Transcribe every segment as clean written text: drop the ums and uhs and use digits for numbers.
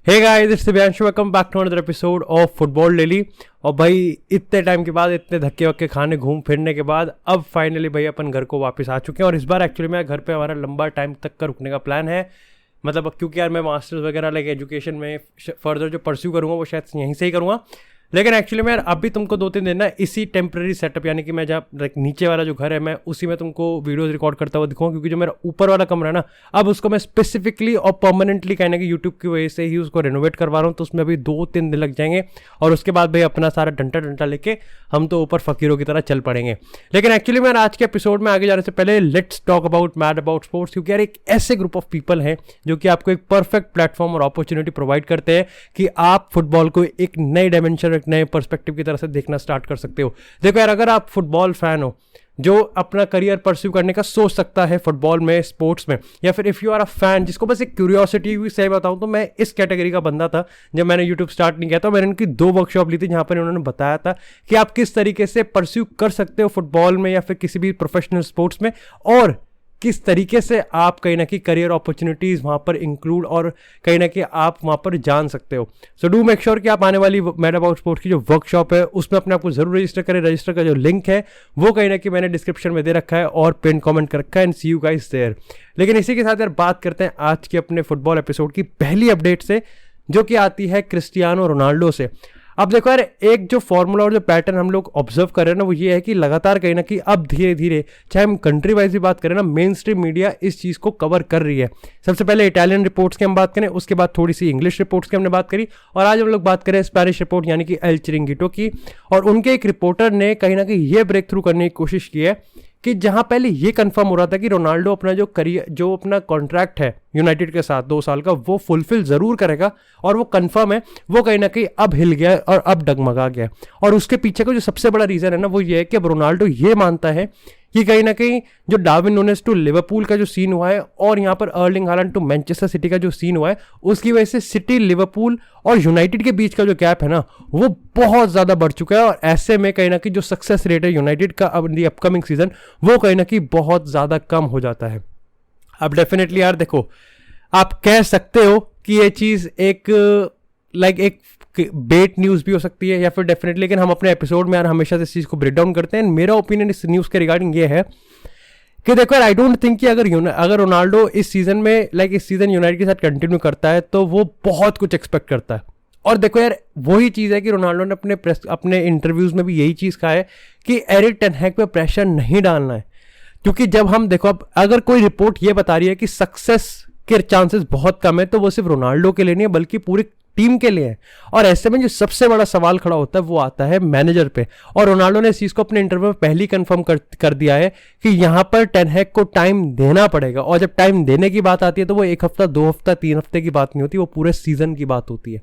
Hey guys, it's Divyanshu, welcome back to another episode of football daily. और भाई इतने time के बाद, इतने धक्के वक्के खाने घूम फिरने के बाद अब फाइनली भाई अपन घर को वापस आ चुके हैं। और इस बार एक्चुअली मैं घर पे हमारा लंबा टाइम तक का रुकने का प्लान है। मतलब अब क्योंकि यार मैं मास्टर्स वगैरह लाइक एजुकेशन में फर्दर जो परस्यू करूँगा वो शायद यहीं से ही करूँगा। लेकिन एक्चुअली मैं अभी तुमको 2-3 दिन ना इसी टेम्प्रेरी सेटअप यानी कि मैं जहाँ लाइक नीचे वाला जो घर है मैं उसी में तुमको वीडियोस रिकॉर्ड करता हुआ दिखाऊंगा, क्योंकि जो मेरा ऊपर वाला कमरा है ना अब उसको मैं स्पेसिफिकली और परमानेंटली कहना कि यूट्यूब की वजह से ही उसको रेनोवेट करवा रहा हूँ। तो उसमें अभी 2-3 दिन लग जाएंगे और उसके बाद भाई अपना सारा डंटा लेके हम तो ऊपर फकीरों की तरह चल पड़ेंगे। लेकिन एक्चुअली मैं आज के एपिसोड में आगे जाने से पहले let's talk about mad about sports, क्योंकि यार एक ऐसे ग्रुप ऑफ पीपल हैं जो कि आपको एक परफेक्ट प्लेटफॉर्म और अपॉर्चुनिटी प्रोवाइड करते हैं कि आप फुटबॉल को एक नए डायमेंशन, एक नए पर्सपेक्टिव की तरह से देखना स्टार्ट कर सकते हो। देखो यार, अगर आप फुटबॉल फैन हो जो अपना करियर परस्यू करने का सोच सकता है फुटबॉल में, स्पोर्ट्स में, या फिर if you are a fan जिसको बस एक क्यूरियोसिटी हुई, सही बताऊं तो मैं इस कैटेगरी का बंदा था जब मैंने यूट्यूब स्टार्ट नहीं किया था। मैंने उनकी 2 वर्कशॉप ली थी जहां पर उन्होंने बताया था कि आप किस तरीके से परस्यू कर सकते हो फुटबॉल में या फिर किसी भी प्रोफेशनल स्पोर्ट्स में, और किस तरीके से आप कहीं ना कहीं करियर अपॉर्चुनिटीज़ वहाँ पर इंक्लूड और कहीं ना कहीं आप वहाँ पर जान सकते हो। सो डू मेक श्योर कि आप आने वाली मैड अबाउट स्पोर्ट्स की जो वर्कशॉप है उसमें अपने आप को जरूर रजिस्टर करें। रजिस्टर का जो लिंक है वो कहीं ना कहीं मैंने डिस्क्रिप्शन में दे रखा है और पिन कमेंट कर रखा है। And see you guys there. लेकिन इसी के साथ यार बात करते हैं आज के अपने फुटबॉल एपिसोड की पहली अपडेट से, जो कि आती है क्रिस्टियानो रोनाल्डो से। अब देखो यार, एक जो फॉर्मूला और जो पैटर्न हम लोग ऑब्जर्व कर रहे हैं ना वो ये है कि लगातार कहीं ना कहीं अब धीरे धीरे, चाहे हम कंट्री वाइज भी बात करें ना, मेन स्ट्रीम मीडिया इस चीज़ को कवर कर रही है। सबसे पहले इटालियन रिपोर्ट्स की हम बात करें, उसके बाद थोड़ी सी इंग्लिश रिपोर्ट्स की हमने बात करी, और आज हम लोग बात करें स्पेनिश रिपोर्ट यानी कि एल चिरिंगिटो की। और उनके एक रिपोर्टर ने कहीं ना कहीं ये ब्रेक थ्रू करने की कोशिश की है कि जहां पहले ये कंफर्म हो रहा था कि रोनाल्डो अपना जो करियर, जो अपना कॉन्ट्रैक्ट है यूनाइटेड के साथ 2 साल का, वो फुलफिल जरूर करेगा और वो कंफर्म है, वो कहीं ना कहीं अब हिल गया और अब डगमगा गया। और उसके पीछे का जो सबसे बड़ा रीजन है ना वो ये है कि अब रोनाल्डो ये मानता है कि कहीं ना कहीं जो डार्विन नूनेस टू लिवरपूल का जो सीन हुआ है और यहाँ पर Erling Haaland to Manchester City का जो सीन हुआ है, उसकी वजह से सिटी, लिवरपूल और यूनाइटेड के बीच का जो गैप है ना वो बहुत ज़्यादा बढ़ चुका है। और ऐसे में कहीं ना कहीं जो सक्सेस रेट है यूनाइटेड का अब इन दी अपकमिंग सीजन वो कहीं ना कहीं बहुत ज़्यादा कम हो जाता है। अब डेफिनेटली यार देखो, आप कह सकते हो कि ये चीज़ एक एक बेट न्यूज़ भी हो सकती है या फिर डेफिनेटली, लेकिन हम अपने एपिसोड में यार हमेशा से इस चीज़ को ब्रेक डाउन करते हैं। मेरा ओपिनियन इस न्यूज़ के रिगार्डिंग ये है कि देखो यार, आई डोंट थिंक कि अगर रोनाल्डो इस सीजन में इस सीजन यूनाइटेड के साथ कंटिन्यू करता है तो वो बहुत कुछ एक्सपेक्ट करता है। और देखो यार, वही चीज़ है कि रोनाल्डो ने अपने इंटरव्यूज़ में भी यही चीज़ कहा है कि एरिक टेन हैग पे प्रेशर नहीं डालना है। क्योंकि जब हम देखो, अब अगर कोई रिपोर्ट ये बता रही है कि सक्सेस के चांसेस बहुत कम है तो वो सिर्फ रोनाल्डो के लिए नहीं है बल्कि पूरी टीम के लिए है। और ऐसे में जो सबसे बड़ा सवाल खड़ा होता है वो आता है मैनेजर पे। और रोनाल्डो ने इस चीज़ को अपने इंटरव्यू में पहले ही कंफर्म कर दिया है कि यहाँ पर टेन हैग को टाइम देना पड़ेगा। और जब टाइम देने की बात आती है तो वो 1 हफ्ता, 2 हफ्ता, 3 हफ्ते की बात नहीं होती, वो पूरे सीजन की बात होती है।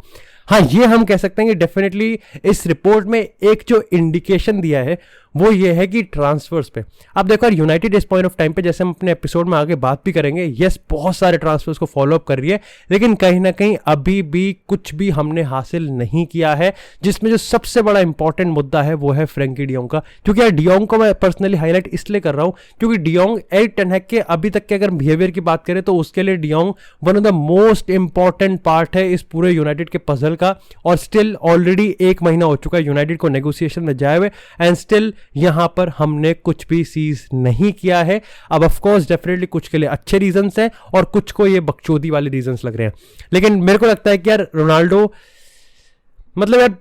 हाँ, ये हम कह सकते हैं कि डेफिनेटली इस रिपोर्ट में एक जो इंडिकेशन दिया है वो ये है कि ट्रांसफर्स पे। अब देखो यार, यूनाइटेड इस पॉइंट ऑफ टाइम पे, जैसे हम अपने एपिसोड में आगे बात भी करेंगे, यस बहुत सारे ट्रांसफर्स को फॉलो अप कर रही है, लेकिन कहीं ना कहीं अभी भी कुछ भी हमने हासिल नहीं किया है। जिसमें जो सबसे बड़ा इंपॉर्टेंट मुद्दा है वो है फ्रैंकी डियोंग का। क्योंकि यार डियोंग को मैं पर्सनली हाईलाइट इसलिए कर रहा हूँ क्योंकि डियोंग एरिक टेन हैग के अभी तक के अगर बिहेवियर की बात करें तो उसके लिए de Jong one of the most important part है इस पूरे यूनाइटेड के पजल का। और स्टिल ऑलरेडी 1 महीना हो चुका है यूनाइटेड को नेगोशिएशन में जाए हुए, एंड स्टिल यहां पर हमने कुछ भी सीज नहीं किया है। अब ऑफ कोर्स डेफिनेटली कुछ के लिए अच्छे रीजंस हैं और कुछ को ये बकचोदी वाले रीजंस लग रहे हैं। लेकिन मेरे को लगता है कि यार रोनाल्डो, मतलब यार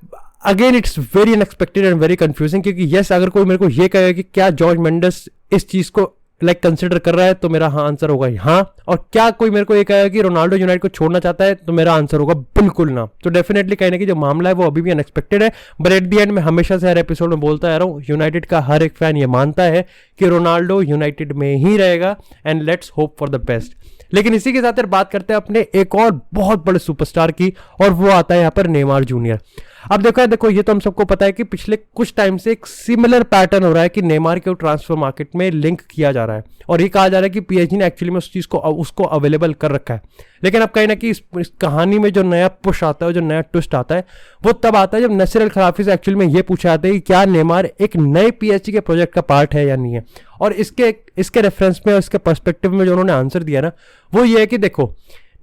again it's very unexpected and very confusing. क्योंकि यस, अगर कोई मेरे को ये कहेगा कि क्या जॉर्ज मेंडेस इस चीज को कंसिडर कर रहा है तो मेरा हाँ आंसर होगा हाँ। और क्या कोई मेरे को ये कहेगा कि रोनाल्डो यूनाइटेड को छोड़ना चाहता है तो मेरा आंसर होगा बिल्कुल ना। तो डेफिनेटली कहीं ना कहीं जो मामला है वो अभी भी अनएक्सपेक्टेड है। बट एट दी एंड मैं हमेशा से हर एपिसोड में बोलता आ रहा हूँ, यूनाइटेड का हर एक फैन ये मानता है कि रोनाल्डो यूनाइटेड में ही रहेगा, and let's hope for the best. लेकिन इसी के साथ बात करते हैं अपने एक और बहुत बड़े सुपरस्टार की, और वो आता है यहाँ पर नेमार जूनियर। अब देखो ये तो हम सबको पता है कि पिछले कुछ टाइम से एक सिमिलर पैटर्न हो रहा है कि नेमार के ट्रांसफर मार्केट में लिंक किया जा रहा है, और ये कहा जा रहा है कि पीएसजी ने एक्चुअली में उस चीज़ को उसको अवेलेबल कर रखा है। लेकिन अब कहीं ना कहीं इस कहानी में जो नया पुश आता है, जो नया ट्विस्ट आता है, वो तब आता है जब नसीर अल खलाफी से एक्चुअली में ये पूछा जाता है कि क्या नेमार एक नए पीएसजी के प्रोजेक्ट का पार्ट है या नहीं है। और इसके रेफरेंस में, इसके पर्सपेक्टिव में जो उन्होंने आंसर दिया ना वो ये है कि देखो,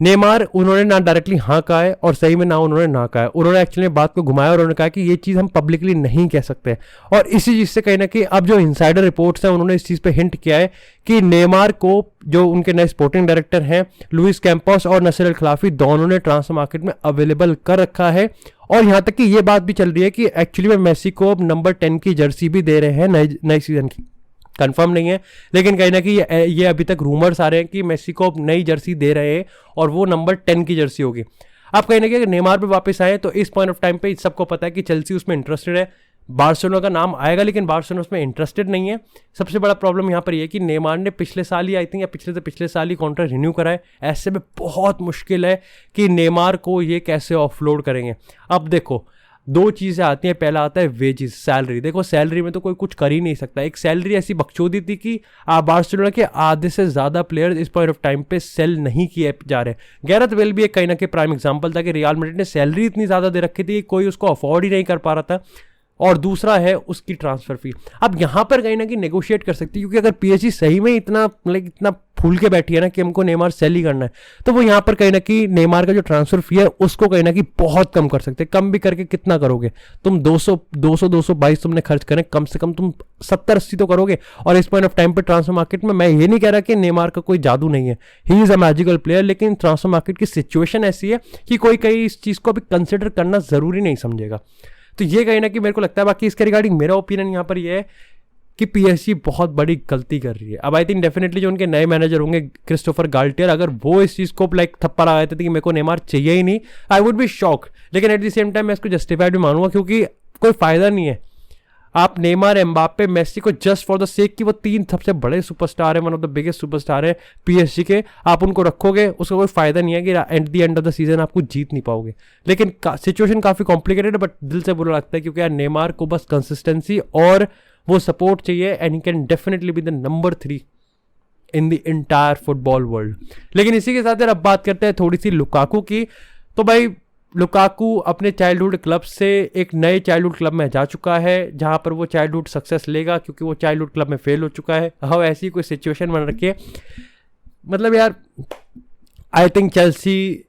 नेमार उन्होंने ना डायरेक्टली हाँ कहा है और सही में ना उन्होंने ना कहा है, उन्होंने एक्चुअली बात को घुमाया और उन्होंने कहा कि ये चीज़ हम पब्लिकली नहीं कह सकते। और इसी चीज़ से कहीं ना कहीं अब जो इनसाइडर रिपोर्ट्स हैं उन्होंने इस चीज़ पे हिंट किया है कि नेमार को जो उनके नए स्पोर्टिंग डायरेक्टर हैं लुइस कैंपस और नसीर अल खिलाफी दोनों ने ट्रांसफर मार्केट में अवेलेबल कर रखा है। और यहाँ तक कि ये बात भी चल रही है कि एक्चुअली में मेसी को अब नंबर 10 की जर्सी भी दे रहे हैं नए सीजन की। कंफर्म नहीं है, लेकिन कहीं ना कहीं ये अभी तक रूमर्स आ रहे हैं कि मेसी को अब नई जर्सी दे रहे हैं और वो नंबर 10 की जर्सी होगी। आप कहीं ना कहीं नेमार पे वापस आए तो इस पॉइंट ऑफ टाइम पे सबको पता है कि चेल्सी उसमें इंटरेस्टेड है, बार्सिलोना का नाम आएगा लेकिन बार्सिलोना उसमें इंटरेस्टेड नहीं है। सबसे बड़ा प्रॉब्लम यहाँ पर ये कि नेमार ने पिछले साल ही आई थिंक या पिछले से पिछले साल ही कॉन्ट्रैक्ट रिन्यू करा है। ऐसे में बहुत मुश्किल है कि नेमार को ये कैसे ऑफलोड करेंगे। अब देखो दो चीज़ें आती हैं, पहला आता है वेजेस, सैलरी। देखो सैलरी में तो कोई कुछ कर ही नहीं सकता। एक सैलरी ऐसी बकचोदी थी कि बार्सिलोना के आधे से ज़्यादा प्लेयर्स इस पॉइंट ऑफ टाइम पे सेल नहीं किए जा रहे। गैरेथ बेल भी एक कहीं ना कहीं प्राइम एग्जांपल था कि रियल मैड्रिड ने सैलरी इतनी ज़्यादा दे रखी थी कि कोई उसको अफोर्ड ही नहीं कर पा रहा था। और दूसरा है उसकी ट्रांसफर फी। अब यहाँ पर कहीं ना कहीं नेगोशिएट कर सकती है, क्योंकि अगर पीएसजी सही में इतना इतना फूल के बैठी है ना कि हमको नेमार सेल ही करना है, तो वो यहाँ पर कहीं ना कहीं नेमार का जो ट्रांसफर फी है उसको कहीं ना कहीं बहुत कम कर सकते हैं। कम भी करके कितना करोगे तुम? 222 तुमने खर्च करें, कम से कम तुम 70-80 तो करोगे। और इस पॉइंट ऑफ टाइम पे ट्रांसफर मार्केट में मैं ये नहीं कह रहा कि नेमार का कोई जादू नहीं है, he is a magical player, लेकिन ट्रांसफर मार्केट की सिचुएशन ऐसी है कि कोई कहीं इस चीज़ को अभी कंसिडर करना जरूरी नहीं समझेगा। तो ये कहीं ना कि मेरे को लगता है। बाकी इसके रिगार्डिंग मेरा ओपिनियन यहाँ पर ये है कि पीएसजी बहुत बड़ी गलती कर रही है। अब आई थिंक डेफिनेटली जो उनके नए मैनेजर होंगे क्रिस्टोफर गाल्टियर, अगर वो इस चीज़ को थप्पा लगाए थे कि मेरे को नेमार चाहिए ही नहीं, आई वुड बी शॉक। लेकिन एट द सेम टाइम मैं इसको जस्टिफाइड भी मानूंगा, क्योंकि कोई फायदा नहीं है आप नेमार, एम्बाप्पे, मेसी को जस्ट फॉर द सेक कि वो 3 सबसे बड़े सुपरस्टार है, one of the biggest superstar है पीएसजी के, आप उनको रखोगे, उसका कोई फायदा नहीं है कि at the end of the season आपको जीत नहीं पाओगे। लेकिन सिचुएशन काफ़ी कॉम्प्लिकेटेड है, बट दिल से बुरा लगता है क्योंकि यार नेमार को बस कंसिस्टेंसी और वो सपोर्ट चाहिए and he can definitely be the number 3 in the entire football world. लेकिन इसी के साथ यार अब बात करते हैं थोड़ी सी लुकाकू की। तो भाई लुकाकू अपने चाइल्डहुड क्लब से एक नए चाइल्डहुड क्लब में जा चुका है, जहां पर वो चाइल्डहुड सक्सेस लेगा, क्योंकि वो चाइल्डहुड क्लब में फेल हो चुका है। हाँ, ऐसी कोई सिचुएशन बन रखी है। मतलब यार आई थिंक चेल्सी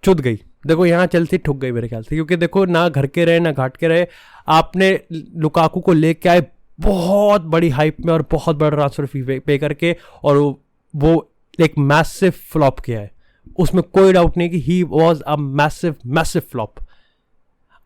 चुद गई। देखो यहाँ चेल्सी ठुक गई मेरे ख्याल से, क्योंकि देखो ना घर के रहे ना घाट के रहे, आपने लुकाकू को लेके आए बहुत बड़ी हाइप में और बहुत बड़ा ट्रांसफर फी पे करके, और वो एक मैसिव फ्लॉप किया है, उसमें कोई डाउट नहीं कि he was a massive flop.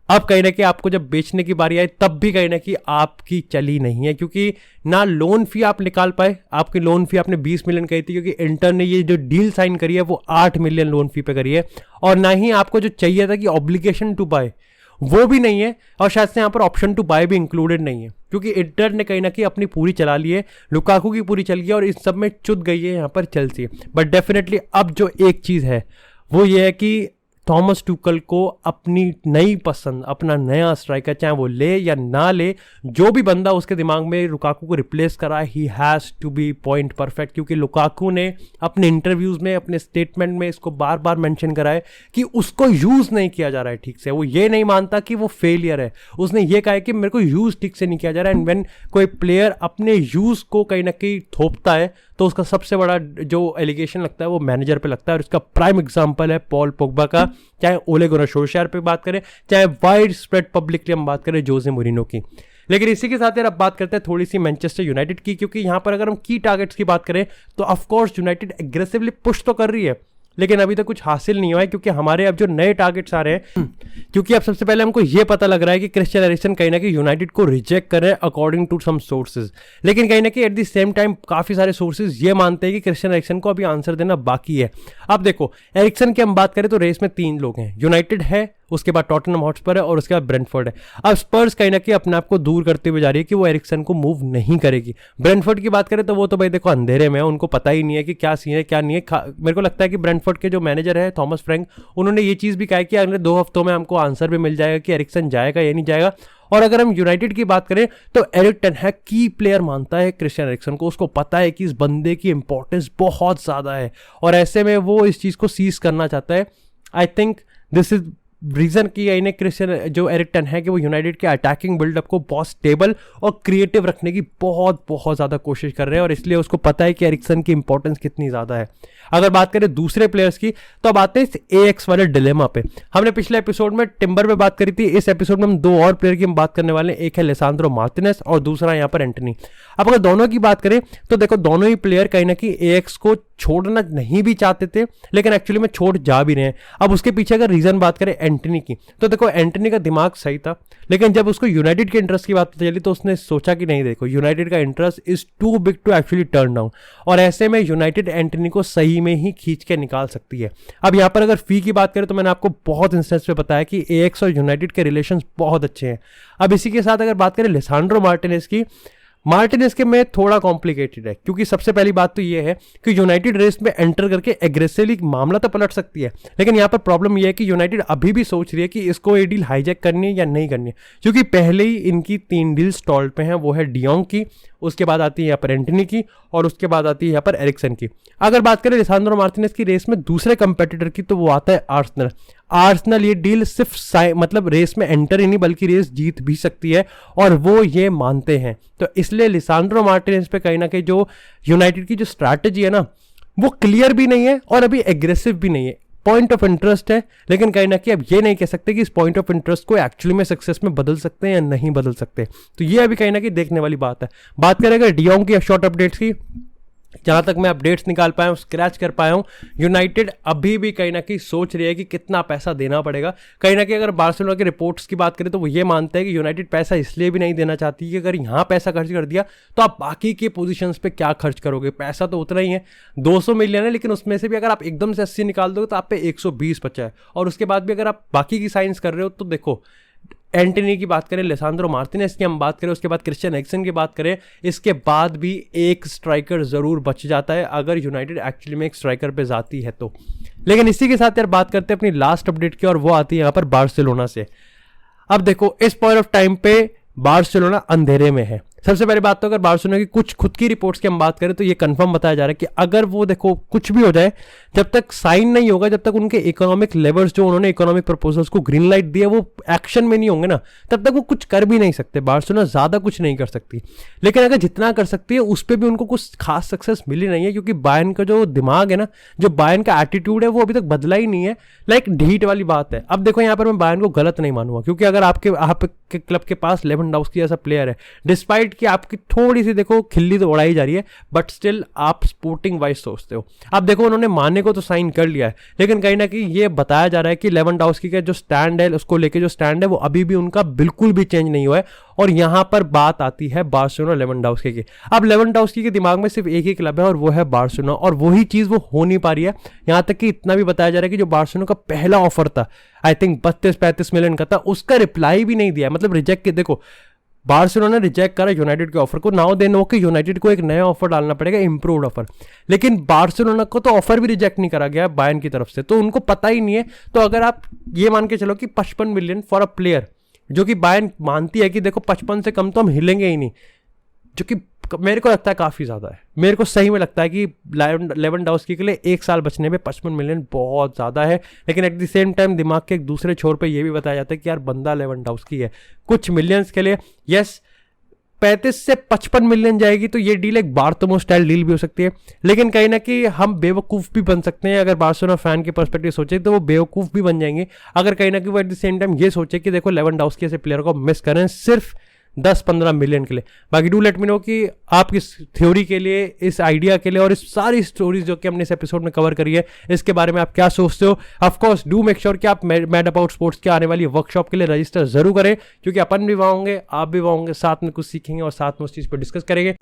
अब कहीं ना कहीं आपको जब बेचने की बारी आई तब भी कहीं ना कहीं आपकी चली नहीं है, क्योंकि ना लोन फी आप निकाल पाए। आपकी लोन फी आपने 20 मिलियन कही थी, क्योंकि इंटर ने ये जो डील साइन करी है वो 8 मिलियन लोन फी पे करी है, और ना ही आपको जो चाहिए था कि ऑब्लिगेशन टू बाय वो भी नहीं है, और शायद से यहाँ पर ऑप्शन टू बाय भी इंक्लूडेड नहीं है, क्योंकि इंटर ने कहीं ना कहीं अपनी पूरी चला ली है, लुकाकू की पूरी चल गई और इस सब में चुद गई है यहाँ पर चेल्सी। बट डेफिनेटली अब जो एक चीज़ है वो ये है कि थॉमस टुकल को अपनी नई पसंद, अपना नया स्ट्राइकर, चाहे वो ले या ना ले, जो भी बंदा उसके दिमाग में लुकाकू को रिप्लेस करा, he has to be point perfect. क्योंकि लुकाकू ने अपने इंटरव्यूज़ में, अपने स्टेटमेंट में इसको बार बार मेंशन करा है कि उसको यूज़ नहीं किया जा रहा है ठीक से। वो ये नहीं मानता कि वो फेलियर है, उसने ये कहा है कि मेरे को यूज़ ठीक से नहीं किया जा रहा है। एंड व्हेन कोई प्लेयर अपने यूज़ को कहीं ना कहीं थोपता है तो उसका सबसे बड़ा जो एलिगेशन लगता है वो मैनेजर पे लगता है, और इसका प्राइम एग्जांपल है पॉल पोग्बा का। चाहे ओले गुनार सोल्शायर पे बात करें, चाहे वाइड स्प्रेड पब्लिकली हम बात करें जोसे मोरिनो की। लेकिन इसी के साथ यार अब बात करते हैं थोड़ी सी मैनचेस्टर यूनाइटेड की, क्योंकि यहाँ पर अगर हम की टारगेट्स की बात करें तो ऑफकोर्स यूनाइटेड एग्रेसिवली पुश तो कर रही है, लेकिन अभी तक कुछ हासिल नहीं हुआ है, क्योंकि हमारे अब जो नए टारगेट्स आ रहे हैं, क्योंकि अब सबसे पहले हमको ये पता लग रहा है कि क्रिश्चियन एरिक्सन कहीं ना कहीं यूनाइटेड को रिजेक्ट कर रहे हैं अकॉर्डिंग टू सम सोर्सेज। लेकिन कहीं ना कहीं एट द सेम टाइम काफ़ी सारे सोर्सेज ये मानते हैं कि क्रिश्चियन एरिक्सन को अभी आंसर देना बाकी है। अब देखो एरिक्सन की हम बात करें तो रेस में 3 लोग हैं, यूनाइटेड है, उसके बाद टॉटनहम हॉटस्पर है और उसके बाद ब्रेंटफोर्ड है। अब स्पर्स कहीं ना कहीं अपने आप को दूर करते हुए जा रही है कि वो एरिक्सन को मूव नहीं करेगी। ब्रेंटफोर्ड की बात करें तो वो तो भाई देखो अंधेरे में है, उनको पता ही नहीं है कि क्या सीन है क्या नहीं है। मेरे को लगता है कि ब्रेंटफोर्ड के जो मैनेजर है थॉमस फ्रैंक, उन्होंने ये चीज़ भी कहा है कि अगले 2 हफ्तों में हमको आंसर भी मिल जाएगा कि एरिक्सन जाएगा या नहीं जाएगा। और अगर हम यूनाइटेड की बात करें तो एरिक टेन हैग की प्लेयर मानता है क्रिश्चियन एरिक्सन को, उसको पता है कि इस बंदे की इंपॉर्टेंस बहुत ज़्यादा है, और ऐसे में वो इस चीज़ को सीज करना चाहता है। I think this is reason कि इन्हें क्रिश्चियन जो एरिक टेन है कि वो यूनाइटेड के अटैकिंग बिल्डअप को बहुत स्टेबल और क्रिएटिव रखने की बहुत ज़्यादा कोशिश कर रहे हैं, और इसलिए उसको पता है कि एरिक्सन की इंपॉर्टेंस कितनी ज़्यादा है। अगर बात करें दूसरे प्लेयर्स की तो अब आते हैं इस एएक्स वाले डिलेमा पे। हमने पिछले एपिसोड में टिम्बर पे बात करी थी, इस एपिसोड में हम दो और प्लेयर की हम बात करने वाले हैं, एक है लिसांद्रो मार्टिनेज और दूसरा यहाँ पर एंटनी। अब अगर दोनों की बात करें तो देखो दोनों ही प्लेयर कहीं ना कहीं एएक्स को छोड़ना नहीं भी चाहते थे, लेकिन एक्चुअली में छोड़ जा भी रहे हैं। अब उसके पीछे अगर रीजन बात करें एंटनी की, तो देखो एंटनी का दिमाग सही था, लेकिन जब उसको यूनाइटेड के इंटरेस्ट की बात पता चली तो उसने सोचा कि नहीं देखो यूनाइटेड का interest is too big to actually turn down, और ऐसे में यूनाइटेड एंटनी को सही में ही खींच के निकाल सकती है। अब यहाँ पर अगर फी की बात करें तो मैंने आपको बहुत इंस्टेंस पे बताया कि एएक्स और यूनाइटेड के रिलेशन बहुत अच्छे हैं। अब इसी के साथ अगर बात करें लिसांड्रो मार्टिनेज की, मार्टिनेज के में थोड़ा कॉम्प्लिकेटेड है, क्योंकि सबसे पहली बात तो ये है कि यूनाइटेड रेस में एंटर करके एग्रेसिवली मामला तो पलट सकती है, लेकिन यहाँ पर प्रॉब्लम ये है कि यूनाइटेड अभी भी सोच रही है कि इसको ये डील हाईजैक करनी है या नहीं करनी है, क्योंकि पहले ही इनकी 3 डील स्टॉल पे हैं। वो है डियोंग की, उसके बाद आती है यहाँ पर एंटनी की, और उसके बाद आती है यहाँ पर एरिक्सन की। अगर बात करें लिसांड्रो मार्टिनेज की रेस में दूसरे कंपेटिटर की, तो वो आता है आर्सेनल। आर्सेनल ये डील सिर्फ मतलब रेस में एंटर ही नहीं बल्कि रेस जीत भी सकती है, और वो ये मानते हैं। तो इसलिए लिसांड्रो मार्टिनेज पे कहीं ना कहीं जो यूनाइटेड की जो स्ट्रैटेजी है ना, वो क्लियर भी नहीं है और अभी एग्रेसिव भी नहीं है। पॉइंट ऑफ इंटरेस्ट है, लेकिन कहीं ना कहीं अब ये नहीं कह सकते कि इस पॉइंट ऑफ इंटरेस्ट को एक्चुअली में सक्सेस में बदल सकते हैं या नहीं बदल सकते। तो ये अभी कहीं ना कहीं देखने वाली बात है। बात करेंगे डियोंग की शॉर्ट अपडेट्स की, जहां तक मैं अपडेट्स निकाल पाया हूं, स्क्रैच कर पाया हूं, यूनाइटेड अभी भी कहीं ना कहीं सोच रही है कि कितना पैसा देना पड़ेगा। कहीं ना कहीं अगर बार्सिलोना के रिपोर्ट्स की बात करें तो वो ये मानते हैं कि यूनाइटेड पैसा इसलिए भी नहीं देना चाहती कि अगर यहाँ पैसा खर्च कर दिया तो आप बाकी के पोजीशंस पे क्या खर्च करोगे। पैसा तो उतना ही है, 200 मिलियन है, लेकिन उसमें से भी अगर आप एकदम से 80 निकाल दोगे तो आप पे 120 बचा है, और उसके बाद भी अगर आप बाकी की साइंस कर रहे हो तो देखो एंटनी की बात करें, लिसांड्रो मार्टिनेज की हम बात करें, उसके बाद क्रिश्चियन एरिक्सन की बात करें, इसके बाद भी एक स्ट्राइकर जरूर बच जाता है अगर यूनाइटेड एक्चुअली में एक स्ट्राइकर पे जाती है तो। लेकिन इसी के साथ यार बात करते हैं अपनी लास्ट अपडेट की, और वो आती है यहाँ पर बार्सिलोना से। अब देखो इस पॉइंट ऑफ टाइम पे बार्सिलोना अंधेरे में है। सबसे पहली बात तो अगर बार्सिलोना की कुछ खुद की रिपोर्ट्स की हम बात करें तो ये कंफर्म बताया जा रहा है कि अगर वो देखो कुछ भी हो जाए, जब तक साइन नहीं होगा, जब तक उनके इकोनॉमिक लेवर्स जो उन्होंने इकोनॉमिक प्रपोजल्स को ग्रीन लाइट दिया वो एक्शन में नहीं होंगे ना, तब तक वो कुछ कर भी नहीं सकते। बार्सिलोना ज्यादा कुछ नहीं कर सकती, लेकिन अगर जितना कर सकती है उस पर भी उनको कुछ खास सक्सेस मिली नहीं है, क्योंकि बायर्न का जो दिमाग है ना, जो बायर्न का एटीट्यूड है वो अभी तक बदला ही नहीं है। लाइक ढीठ वाली बात है। अब देखो यहाँ पर मैं बायर्न को गलत नहीं मानूंगा, क्योंकि अगर आपके क्लब के पास लेवेंडोव्स्की जैसा प्लेयर है, डिस्पाइट कि आपकी थोड़ी सी देखो खिल्ली तो उड़ाई जा रही है, बट स्टिल आप स्पोर्टिंग वाइज सोचते हो। अब देखो उन्होंने माने को तो साइन कर लिया है, लेकिन कहीं ना कहीं ये बताया जा रहा है कि लेवेंडोव्स्की का जो स्टैंड है, उसको लेके जो स्टैंड है वो अभी भी उनका बिल्कुल भी चेंज नहीं हुआ है। और यहां पर बात आती है बार्सिलोना लेवेंडोव्स्की की। अब लेवेंडोव्स्की के दिमाग में सिर्फ एक ही क्लब है और वो है बार्सिलोना, और वही चीज वो हो नहीं पा रही है। यहां तक कि इतना भी बताया जा रहा है कि जो बार्सिलोना का पहला ऑफर था, आई थिंक 32-35 मिलियन का था, उसका रिप्लाई भी नहीं दिया, मतलब रिजेक्ट। देखो बार्सिलोना ने रिजेक्ट करा यूनाइटेड के ऑफर को, नाउ दे नो कि यूनाइटेड को एक नया ऑफर डालना पड़ेगा, इंप्रूव्ड ऑफर। लेकिन बार्सिलोना को तो ऑफर भी रिजेक्ट नहीं करा गया बायर्न की तरफ से, तो उनको पता ही नहीं है। तो अगर आप ये मान के चलो कि 55 मिलियन फॉर अ प्लेयर, जो कि बायर्न मानती है कि देखो 55 से कम तो हम हिलेंगे ही नहीं, जो कि मेरे को लगता है काफ़ी ज़्यादा है। मेरे को सही में लगता है कि लेवेंडोव्स्की के लिए 1 साल बचने में 55 मिलियन बहुत ज़्यादा है। लेकिन एट द सेम टाइम दिमाग के एक दूसरे छोर पे ये भी बताया जाता है कि यार बंदा लेवेंडोव्स्की है, कुछ मिलियंस के लिए यस 35 से 55 मिलियन जाएगी तो ये डील एक बार्टोमो स्टाइल डील भी हो सकती है। लेकिन कहीं ना कहीं हम बेवकूफ़ भी बन सकते हैं। अगर बार्सिलोना फैन के पर्सपेक्टिव सोचे तो वो बेवकूफ़ भी बन जाएंगे अगर कहीं ना कहीं वो एट द सेम टाइम ये सोचे कि देखो लेवेंडोव्स्की ऐसे प्लेयर को मिस करें सिर्फ 10-15 मिलियन के लिए। बाकी डू लेट मी नो कि आप किस थ्योरी के लिए, इस आइडिया के लिए और इस सारी स्टोरीज जो कि हमने इस एपिसोड में कवर करी है, इसके बारे में आप क्या सोचते हो। Of course do make sure कि आप मैड अबाउट स्पोर्ट्स के आने वाली वर्कशॉप के लिए रजिस्टर जरूर करें, क्योंकि अपन भी वहाँ होंगे, आप भी वहाँ होंगे, साथ में कुछ सीखेंगे और साथ में उस चीज़ पर डिस्कस करेंगे।